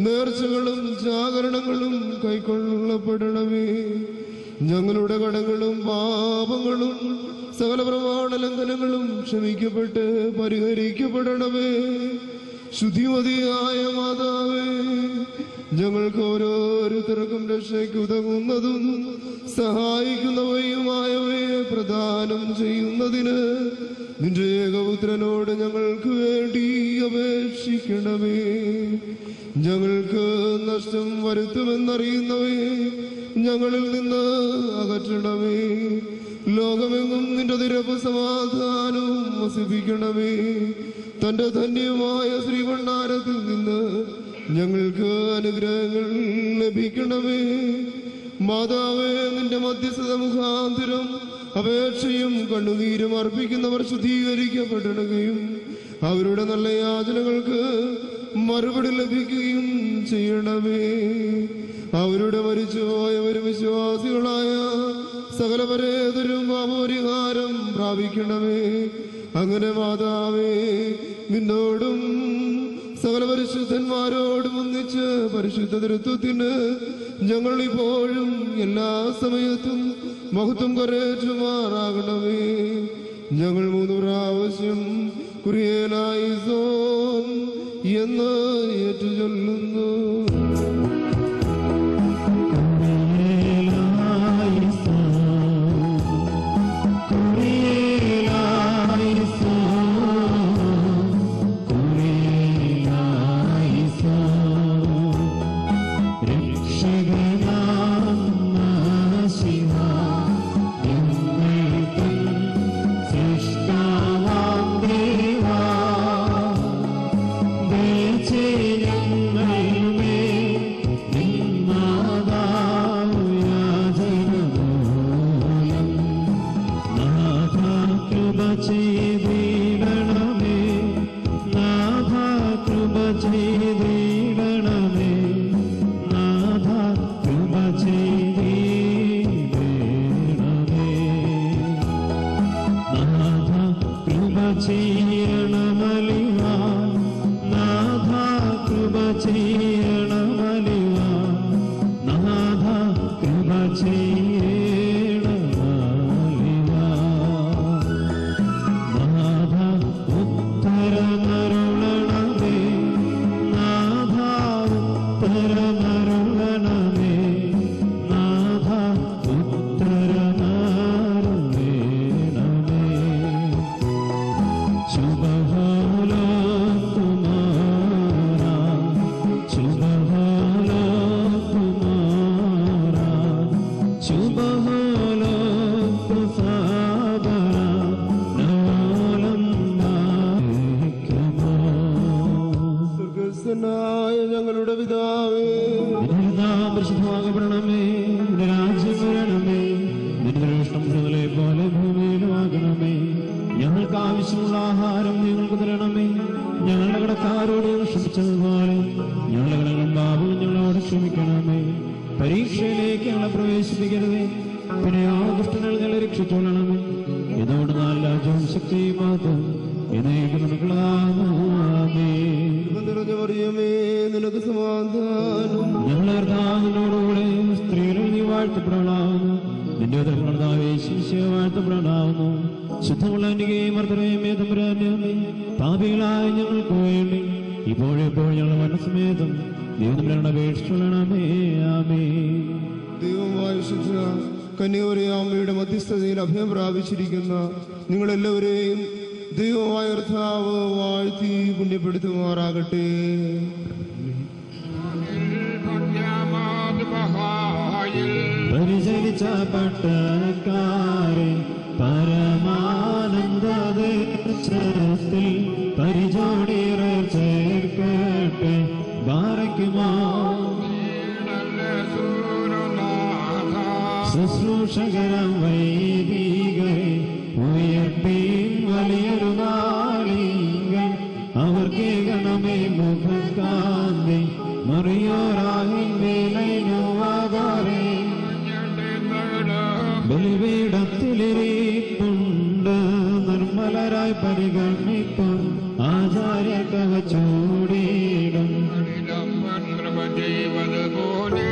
നേർച്ചകളും ജാഗരണങ്ങളും കൈക്കൊള്ളപ്പെടണമേ. ഞങ്ങളുടെ കടങ്ങളും പാപങ്ങളും സകല പ്രമാണ ലംഘനങ്ങളും ക്ഷമിക്കപ്പെട്ട് പരിഹരിക്കപ്പെടണമേ. ശുദ്ധിമതിയായ മാതാവേ, ഞങ്ങൾക്ക് ഓരോരുത്തർക്കും രക്ഷയ്ക്ക് ഉതകുന്നതും സഹായിക്കുന്നവയുമായവയെ പ്രദാനം ചെയ്യുന്നതിന് നിന്റെ ഏകപുത്രനോട് ഞങ്ങൾക്ക് വേണ്ടി അപേക്ഷിക്കണമേ. ഞങ്ങൾക്ക് നഷ്ടം വരുത്തുമെന്നറിയുന്നവയെ ഞങ്ങളിൽ നിന്ന് അകറ്റണമേ. ലോകമെങ്ങും നിന്റെ നിരപ്പ് സമാധാനവും വസിപ്പിക്കണമേ. തന്റെ ധന്യമായ ശ്രീഭണ്ഡാരത്തിൽ നിന്ന് ഞങ്ങൾക്ക് അനുഗ്രഹങ്ങൾ ലഭിക്കണമേ. മാതാവേ, നിന്റെ മധ്യസ്ഥത മുഖാന്തരം അപേക്ഷയും കണ്ണുനീരും അർപ്പിക്കുന്നവർ ശുദ്ധീകരിക്കപ്പെടണകയും അവരുടെ നല്ല യാചനകൾക്ക് മറുപടി ലഭിക്കുകയും ചെയ്യണമേ. അവരുടെ മരിച്ചുപോയവരും വിശ്വാസികളായ സകല പരേതരും പാപപരിഹാരം പ്രാപിക്കണമേ. അങ്ങനെ മാതാവേ, നിന്നോടും സകല പരിശുദ്ധന്മാരോടും ഒന്നിച്ച് പരിശുദ്ധ തൃത്വത്തിന് ഞങ്ങൾ ഇപ്പോഴും എല്ലാ സമയത്തും മഹത്വം കരേറ്റുമാറാകണമേ. ഞങ്ങൾ 3 പ്രാവശ്യം കുരിയേലായിസോൻ എന്ന് ഏറ്റുചൊല്ലുന്നു. ഞങ്ങളുടെ പിതാവേ, പരിശുദ്ധമാകപ്പെടണമേ. നിന്റെ രാജ്യം വരണമേ. നിന്റെ ഇഷ്ടം മുതലേ പോലെ ഭൂമിയിലുമാകണമേ. ഞങ്ങൾക്ക് ആവശ്യമുള്ള ആഹാരം ഞങ്ങൾക്ക് തരണമേ. ഞങ്ങളുടെ കടക്കാരോട് ക്ഷമിച്ചതുപോലെ ഞങ്ങളുടെ കടകളും പാപവും ഞങ്ങളോട് ക്ഷമിക്കണമേ. പരീക്ഷയിലേക്ക് ഞങ്ങളെ പ്രവേശിപ്പിക്കരുതേ, പിന്നെ ആ ദുഷ്ടനെ ഞങ്ങളെ രക്ഷിച്ചോളണമേ. ഇതോട് നല്ല രാജ്യവും ശക്തിയും മാത്രം നിനക്ക് സമാധാനം. ഞങ്ങളുടെ കർത്താവിനോടുകൂടെ സ്ത്രീകൾ നീ വാഴ്ത്തപ്പെടാവുന്നു. നിന്റെ വാഴ്ത്തപ്പെടാവുന്നു. ശുദ്ധമുള്ള പാപികളായ ഞങ്ങൾക്ക് വേണ്ടി ഇപ്പോഴെപ്പോഴും ഞങ്ങളുടെ മനസ്സമേതം ദൈവം അപേക്ഷിച്ചോളണമേ. ആമേ. ദൈവമായ ശിക്ഷ കന്യകമറിയാമ്മയുടെ മധ്യസ്ഥതയിൽ അഭയം പ്രാപിച്ചിരിക്കുന്ന നിങ്ങളെല്ലാവരെയും ദൈവമായ കർത്താവ് വാഴ്ത്തി പുണ്യപ്പെടുത്തുമാറാകട്ടെ. പരിചരിച്ച പട്ടക്കാരെ പരമാനന്ദത്തിൽ പരിചോടിയർ ചേർക്കട്ടെ. ബാരക്കുമാ ശുശ്രൂഷകരം വൈദികരെ ഉയർപ്പീൻ വലിയൊരു നാളികൾ അവർക്ക് ഗണമേ മുഖം കാന്തി മറിയോരാഹിൻ വേലൈനുവാകാരെ ബലിപീഠത്തിലിരിപ്പുണ്ട് നിർമ്മലരായി പരിഗണിപ്പും ആചാര്യ കവച്ചൂടിയിടും ചെയ്വതുപോലെ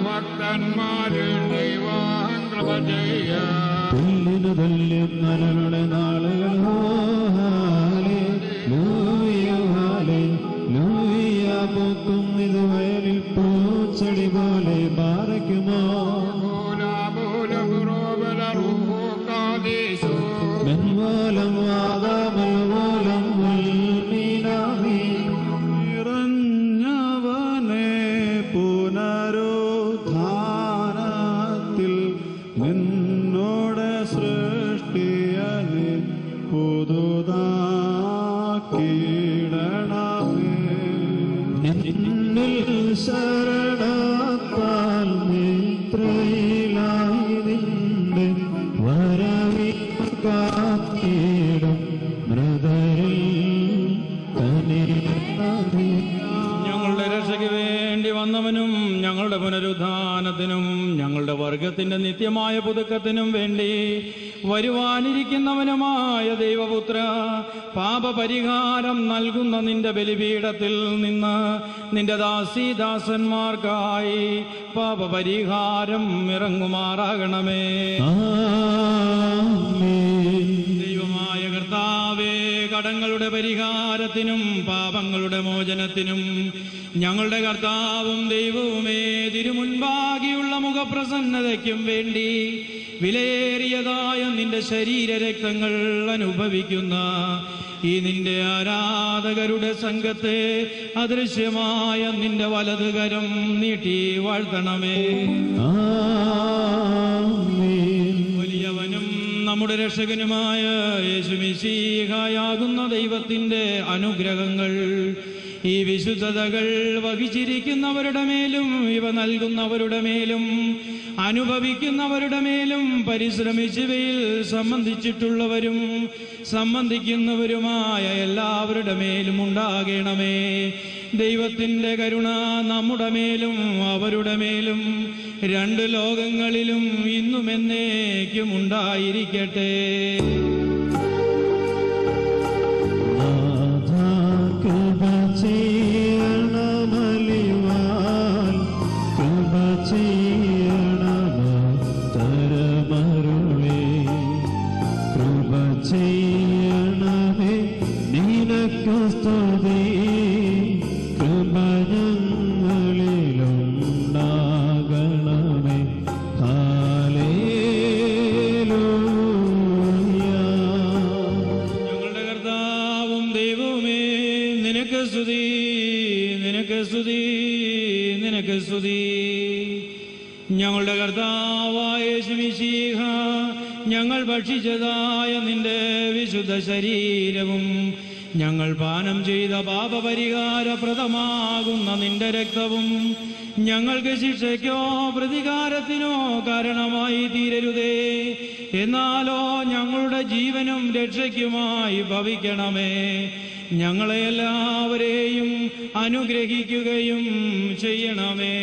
ഭക്തന്മാരിൽ ദൈവം കൃപ ചെയ്യാം. നരളുടെ നാളുകൾ പൂക്കും ഇത് വയലിൽ പൂച്ചെടി പോലെ പാറയ്ക്കുമോ മെൻമൂലം വാദമൽമൂലം നിറഞ്ഞവനെ പുനരുദ്ധാനത്തിൽ നിന്നോട് സൃഷ്ടിയനെ പുതുതാക്കിയിടണമേ. നിന്നിൽ ശരണത്താൽ നിദ്രയിലായി നിന്റെ വരവിൽ കാത്തിടും മൃതരിൽ കനിയണമേ. ഞങ്ങളുടെ രക്ഷയ്ക്ക് വേണ്ടി വന്നവനും ഞങ്ങളുടെ പുനരുദ്ധാനത്തിനും ഞങ്ങളുടെ വർഗത്തിന്റെ നിത്യമായ പുതുക്കത്തിനും വേണ്ടി വരുവാനിരിക്കുന്നവനുമായ ദൈവപുത്ര, പാപപരിഹാരം നൽകുന്ന നിന്റെ ബലിപീഠത്തിൽ നിന്ന് നിന്റെ ദാസീദാസന്മാർക്കായി പാപപരിഹാരം ഇറങ്ങുമാറാകണമേ. ദൈവമായ കർത്താവേ, കടങ്ങളുടെ പരിഹാരത്തിനും പാപങ്ങളുടെ മോചനത്തിനും ഞങ്ങളുടെ കർത്താവും ദൈവവുമേ, തിരുമുൻപാകിയുള്ള മുഖപ്രസന്നതയ്ക്കും വേണ്ടി വിലയേറിയതായ നിന്റെ ശരീരരക്തങ്ങൾ അനുഭവിക്കുന്ന ഈ നിന്റെ ആരാധകരുടെ സംഘത്തെ അദൃശ്യമായ നിന്റെ വലതുകരം നീട്ടി വാഴ്ത്തണമേ. വലിയവനും നമ്മുടെ രക്ഷകനുമായ യേശുമിശിഹായാകുന്ന ദൈവത്തിന്റെ അനുഗ്രഹങ്ങൾ ഈ വിശുദ്ധതകൾ വഹിച്ചിരിക്കുന്നവരുടെ മേലും ഇവ നൽകുന്നവരുടെ മേലും അനുഭവിക്കുന്നവരുടെ മേലും പരിശ്രമിച്ചവയിൽ സംബന്ധിച്ചിട്ടുള്ളവരും സംബന്ധിക്കുന്നവരുമായ എല്ലാവരുടെ മേലും ഉണ്ടാകണമേ. ദൈവത്തിൻ്റെ കരുണ നമ്മുടെ മേലും അവരുടെ മേലും രണ്ട് ലോകങ്ങളിലും ഇന്നും എന്നേക്കും ഉണ്ടായിരിക്കട്ടെ. ഞങ്ങളുടെ കർത്താവായ യേശുമിശിഹ, ഞങ്ങൾ ഭക്ഷിച്ചതായ നിന്റെ വിശുദ്ധ ശരീരവും ഞങ്ങൾ പാനം ചെയ്ത പാപപരിഹാരപ്രദമാകുന്ന നിന്റെ രക്തവും ഞങ്ങൾക്ക് ശിക്ഷയ്ക്കോ പ്രതികാരത്തിനോ കാരണമായി തീരരുതേ. എന്നാലോ ഞങ്ങളുടെ ജീവനും രക്ഷയ്ക്കുമായി ഭവിക്കണമേ. ഞങ്ങളെ എല്ലാവരെയും അനുഗ്രഹിക്കുകയും ചെയ്യണമേ.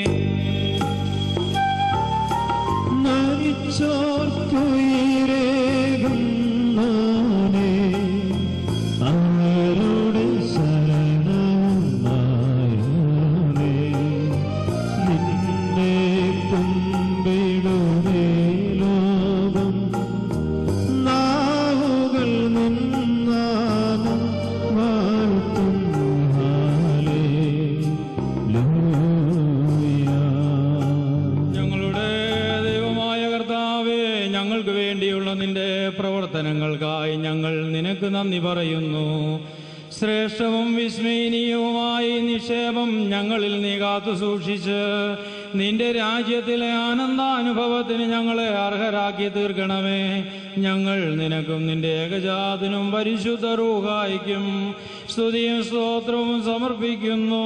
മരിച്ചോർക്കുയിരേകുന്നോനേ, അവരുടെ ശരണമായോനേ, നിന്നെ കുമ്പിടുമേ ലോകം, നാവുകൾ നിന്നാനം വാഴ്ത്തും ഞങ്ങൾക്ക് വേണ്ടിയുള്ള നിന്റെ പ്രവർത്തനങ്ങൾക്കായി ഞങ്ങൾ നിനക്ക് നന്ദി പറയുന്നു. ശ്രേഷ്ഠവും വിസ്മയനീയവുമായി നിക്ഷേപം ഞങ്ങളിൽ നീ കാത്തു സൂക്ഷിച്ച് നിന്റെ രാജ്യത്തിലെ ആനന്ദാനുഭവത്തിന് ഞങ്ങളെ അർഹരാക്കി തീർക്കണമേ. ഞങ്ങൾ നിനക്കും നിന്റെ ഏകജാതനും പരിശുദ്ധ റൂഹായിക്കും സ്തുതിയും സ്തോത്രവും സമർപ്പിക്കുന്നു.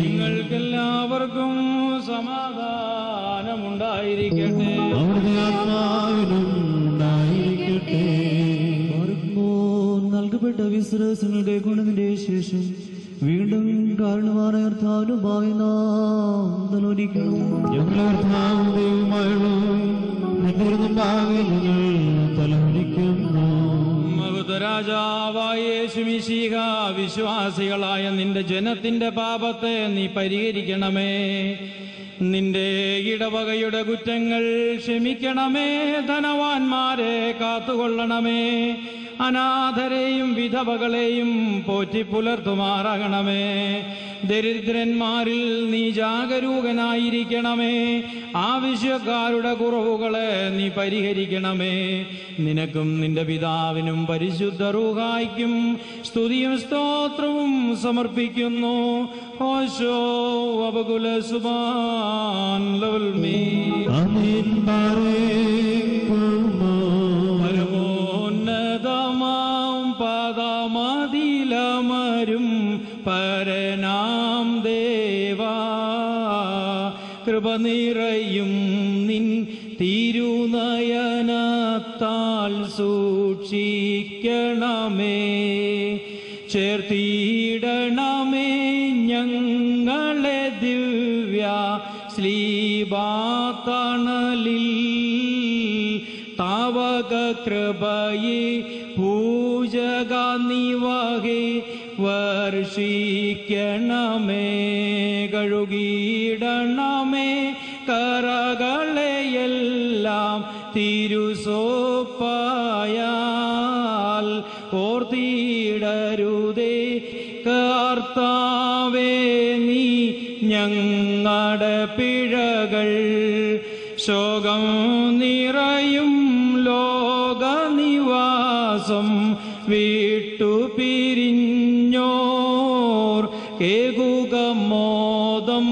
നിങ്ങൾക്കെല്ലാവർക്കും സമാധാനമുണ്ടായിരിക്കട്ടെ. നൽകപ്പെട്ട വിശ്വാസങ്ങൾ കൈക്കൊണ്ടതിന്റെ ശേഷം വീണ്ടും കാരണവാനായ കർത്താവിനുമായി നാം തലോലിക്കണം. ഞങ്ങളുടെ കർത്താവും ദൈവവുമായുള്ളവൻ, നിന്റെ മുമ്പാകെ ഞങ്ങൾ തലോലിക്കുന്നു. മഹുതരാജാവായ യേശുമിശിഹ, വിശ്വാസികളായ നിന്റെ ജനത്തിന്റെ പാപത്തെ നീ പരിഹരിക്കണമേ. നിന്റെ ഇടവകയുടെ കുറ്റങ്ങൾ ക്ഷമിക്കണമേ. ധനവാന്മാരെ കാത്തുകൊള്ളണമേ. അനാഥരെയും വിധവകളെയും പോറ്റി പുലർത്തുമാറാകണമേ. ദരിദ്രന്മാരിൽ നീ ജാഗരൂകനായിരിക്കണമേ. ആവശ്യക്കാരുടെ കുറവുകളെ നീ പരിഹരിക്കണമേ. നിനക്കും നിന്റെ പിതാവിനും പരിശുദ്ധ റൂഹായ്ക്കും സ്തുതിയും സ്തോത്രവും സമർപ്പിക്കുന്നു. ഓശോ വബകുല സുബാൻ ലവൽ മീ ആമേൻ. ബാരേക്കുമോ പരമോന്നതമാം പദമതിലമരും പരനാം ദേവാ, കൃപ നിറയും നിൻ തിരുനയനത്താൽ സൂക്ഷിക്കണമേ. ചേർത്തിടണമേ ഞങ്ങളെ ദിവ്യ ശ്ലീബാതണലിൽ. താവക കൃപയെ പൂജക നിവഹേ വർഷിക്കണമേ. കഴുകിയിടണമേ കരകളെയെല്ലാം തിരുസോപ്പായാൽ. ഓർത്തിടരുതേ കർത്താവേ നീ ഞങ്ങളുടെ പിഴകൾ. ശോകം നിറയും ലോകനിവാസം വിട്ടുപിരിഞ്ഞോർ കേകുക മോദം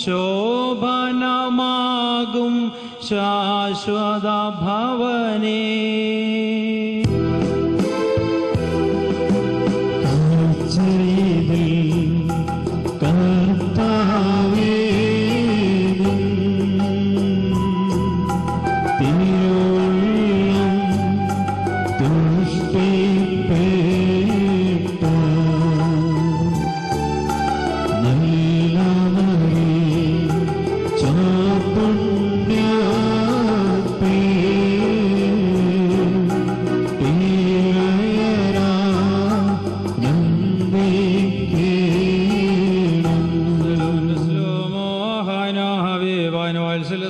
ശോഭനമാകും ശാശ്വത ഭവനേ.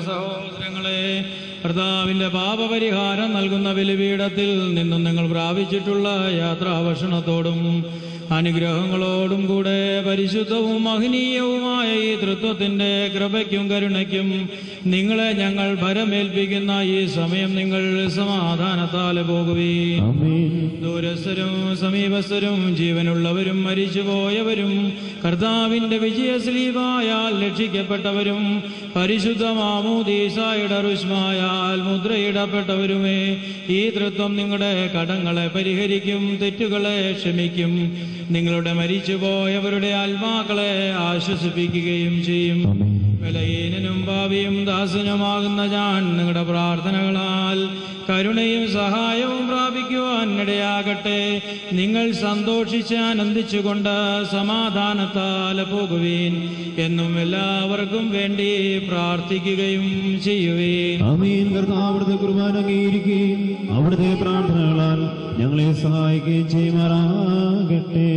സഹോദരങ്ങളെ, കർത്താവിന്റെ പാപപരിഹാരം നൽകുന്ന ബലിപീഠത്തിൽ നിന്നും നിങ്ങൾ പ്രാപിച്ചിട്ടുള്ള യാത്രാഭക്ഷണത്തോടും അനുഗ്രഹങ്ങളോടും കൂടെ പരിശുദ്ധവും മഹനീയവുമായ ഈ തൃത്വത്തിന്റെ കൃപയ്ക്കും കരുണയ്ക്കും നിങ്ങളെ ഞങ്ങൾ ഭരമേൽപ്പിക്കുന്ന ഈ സമയം നിങ്ങൾ സമാധാനത്താൽ പോകുകയും ദൂരസ്ഥരും സമീപസ്ഥരും ജീവനുള്ളവരും മരിച്ചുപോയവരും കർത്താവിന്റെ വിജയശ്ലീബായാൽ രക്ഷിക്കപ്പെട്ടവരും പരിശുദ്ധ മാമോദീസായുടെ റുഷ്മായാൽ മുദ്രയിടപ്പെട്ടവരുമേ, ഈ തൃത്വം നിങ്ങളുടെ കടങ്ങളെ പരിഹരിക്കും, തെറ്റുകളെ ക്ഷമിക്കും, നിങ്ങളുടെ മരിച്ചുപോയവരുടെ ആത്മാക്കളെ ആശ്വസിപ്പിക്കുകയും ചെയ്യും. ബലഹീനനും ഭാവിയും ദാസനുമാകുന്ന ഞാൻ നിങ്ങളുടെ പ്രാർത്ഥനകളാൽ കരുണയും സഹായവും പ്രാപിക്കുവാൻ ഇടയാകട്ടെ. നിങ്ങൾ സന്തോഷിച്ച് ആനന്ദിച്ചുകൊണ്ട് സമാധാനത്താൽ പോകുവീൻ. എന്നും എല്ലാവർക്കും വേണ്ടി പ്രാർത്ഥിക്കുകയും ചെയ്യുവീൻ. ആമീൻ. കർത്താവ് അവിടുത്തെ കുർബാന അംഗീകരിക്കുകയും അവിടുത്തെ പ്രാർത്ഥനകളാൽ ഞങ്ങളെ സഹായിക്കുകയും ചെയ്യുമാറാകട്ടെ.